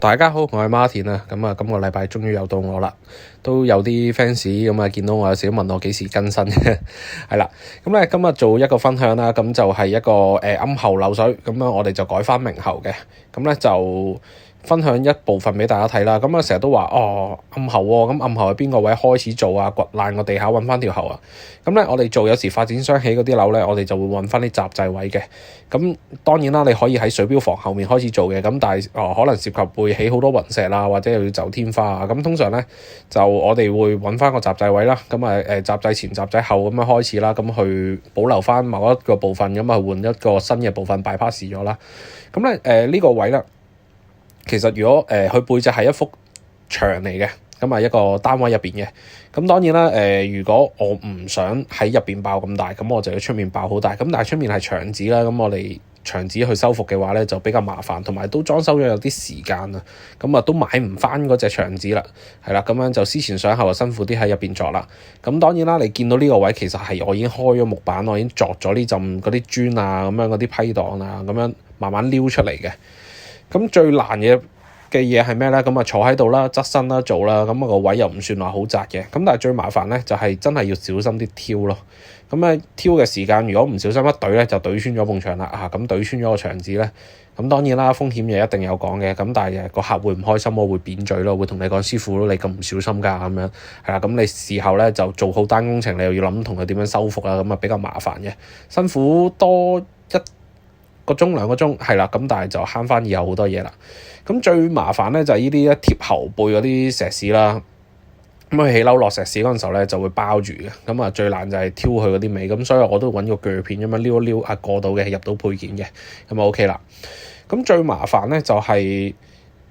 大家好，我係 Martin 啊，咁啊，今個禮拜終於又到我啦，都有啲 fans 咁啊，見到我有時都問我幾時更新嘅，係啦，咁咧今日做一個分享啦，咁就係一個暗喉漏水，咁啊我哋就改翻明喉嘅，咁咧就分享一部分俾大家睇啦。咁啊成日都話暗喉喎，咁暗喉係邊個位開始做啊？掘爛個地下揾翻條喉啊！咁咧我哋做有時發展商起嗰啲樓咧，我哋就會揾翻啲閘掣位嘅。咁當然啦，你可以喺水標房後面開始做嘅，咁但係可能涉及會起好多雲石啊，或者又要走天花啊。咁通常咧就我哋會揾翻個閘掣位啦，咁啊閘掣前閘掣後咁樣開始啦，咁去保留翻某一個部分，咁啊換一個新嘅部分 bypass 咗啦。咁咧呢個位咧。其實如果佢背脊係一幅牆嚟嘅，咁啊一個單位入邊嘅，咁當然啦如果我唔想喺入邊爆咁大，咁我就要出面爆好大，咁但係出面係牆紙啦，咁我哋牆紙去修復嘅話咧就比較麻煩，同埋都裝修咗有啲時間啊，咁啊都買唔翻嗰隻牆紙啦，係啦，咁樣就思前想後就辛苦啲喺入邊作啦。咁當然啦，你見到呢個位其實係我已經開咗木板，我已經鑿咗呢陣嗰啲磚啊，咁樣嗰啲批檔啊，咁樣慢慢撩出嚟嘅。咁最難嘅嘢係咩咧？咁啊坐喺度啦，側身啦做啦，咁個位又唔算話好窄嘅。咁但係最麻煩咧就係真係要小心啲挑咯。咁啊挑嘅時間，如果唔小心一懟咧，就懟穿咗埲牆啦。咁懟穿咗個牆紙咧，咁當然啦，風險嘢一定有講嘅。咁但係個客會唔開心，我會扁嘴咯，會同你講師傅你咁唔小心㗎咁樣。係啦，咁你事後咧就做好單工程，你又要諗同佢點樣修復啦，咁啊比較麻煩嘅，辛苦多1個鐘2個鐘係啦，咁但係就慳翻以後好多嘢啦。咁最麻煩咧就係呢啲一貼喉背嗰啲石屎啦。咁佢起樓落石屎嗰陣時候咧就會包住嘅。咁啊最難就係挑佢嗰啲尾。咁所以我都揾個鋸片咁樣撩一撩啊，過到嘅入到配件嘅，咁啊 OK 啦。咁最麻煩咧就係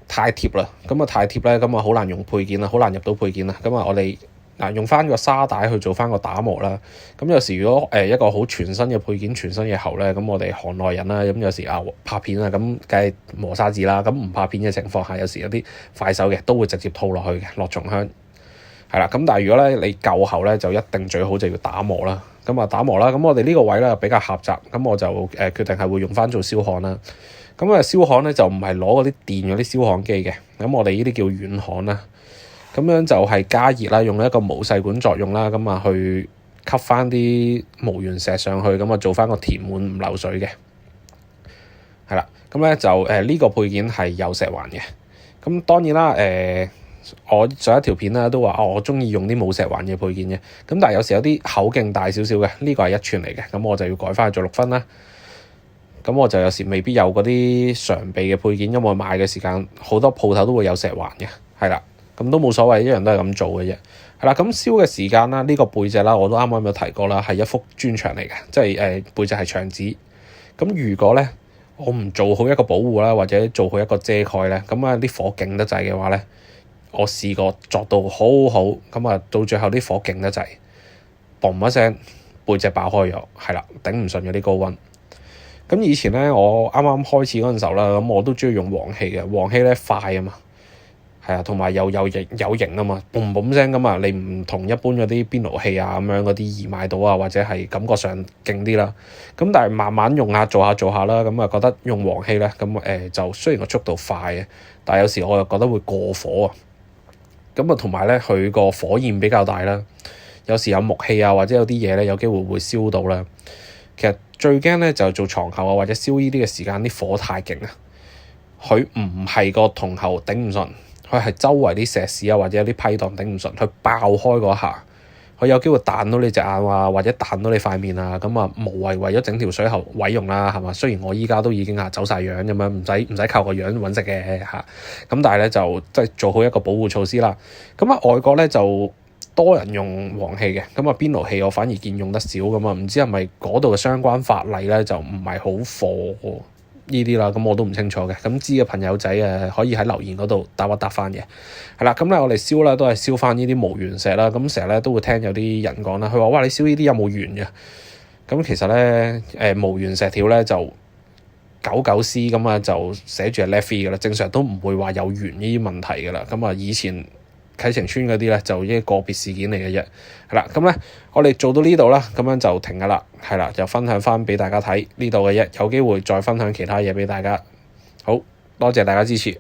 太貼啦。咁啊太貼咧，咁啊好難用配件啦，好難入到配件啦。咁啊我哋用翻個沙帶去做翻個打磨啦。咁有時如果一個好全新嘅配件、全新嘅喉咧，咁我哋行內人啦，咁有時拍片啊，咁梗係磨砂紙啦。咁唔拍片嘅情況下，有時有啲快手嘅都會直接套落去嘅，落松香係啦。咁但係如果咧你舊喉咧，就一定最好就要打磨啦。咁啊打磨啦。咁我哋呢個位咧比較狹窄，咁我就決定係會用翻做燒焊啦。咁燒焊咧就唔係攞嗰啲電嗰啲燒焊機嘅，咁我哋呢啲叫軟焊啦。咁樣就係加熱啦，用一個毛細管作用啦，咁啊去吸翻啲無原石上去，咁啊做翻個填滿唔漏水嘅，係啦。咁咧就呢個配件係有石環嘅。咁當然啦，我上一條片咧都話我中意用啲冇石環嘅配件嘅。咁但係有時有啲口徑大少少嘅，呢個係1寸嚟嘅，咁我就要改翻去做6分啦。咁我就有時未必有嗰啲常備嘅配件，因為我買嘅時間好多鋪頭都會有石環嘅，係啦。咁都冇所謂，一樣都係咁做嘅啫。係啦，咁燒嘅時間啦，呢個背脊啦，我都啱啱有提過啦，係一幅磚牆嚟嘅，即係背脊係牆紙。咁如果咧我唔做好一個保護啦，或者做好一個遮蓋咧，咁啊啲火勁得滯嘅話咧，我試過作到好好，咁啊到最後啲火勁得滯，嘣一聲背脊爆開咗，係啦，頂唔順嗰啲高溫。咁以前咧我啱啱開始嗰陣時候啦，咁我都中意用黃氣嘅，黃氣咧快啊嘛。係啊，同埋又有型啊嘛，嘣嘣聲咁啊！你唔同一般嗰啲邊爐器啊咁樣嗰啲易買到啊，或者係感覺上勁啲啦。咁但係慢慢用下做下啦，咁啊覺得用黃氣咧，咁就雖然個速度快嘅，但係有時我又覺得會過火啊。咁啊同埋咧佢個火焰比較大啦，有時有木器啊或者有啲嘢咧有機會會燒到啦。其實最驚咧就做床喉啊或者燒呢啲嘅時間啲火太勁啊，佢唔係個銅喉頂唔順。佢係周圍啲石屎啊，或者有啲批檔頂唔順，佢爆開嗰下，佢有機會彈到你隻眼啊，或者彈到你塊面啊，咁啊無謂為咗整條水喉毀用啦，係嘛？雖然我依家都已經走晒樣咁樣，唔使靠個樣揾食嘅嚇，咁但係咧就即係做好一個保護措施啦。咁外國咧就多人用黃氣嘅，咁邊爐器我反而見用得少咁啊，唔知係咪嗰度嘅相關法例咧就唔係好貨呢啲啦，咁我都唔清楚嘅。咁知嘅朋友仔可以喺留言嗰度答一答翻嘅。係啦，咁咧我哋燒咧都係燒翻呢啲無原石啦。咁成日咧都會聽有啲人講啦，佢話哇你燒呢啲有冇鉛嘅？咁其實咧無原石條咧就99C 咁啊，就寫住係 lead free 嘅啦，正常都唔會話有鉛呢啲問題嘅啦。咁啊以前啟晴邨嗰啲咧就一個別事件嚟嘅啫。係啦，咁咧我哋做到呢度啦，咁樣就停㗎啦。係啦，就分享翻俾大家睇呢度嘅啫，有機會再分享其他嘢俾大家。好多謝大家支持。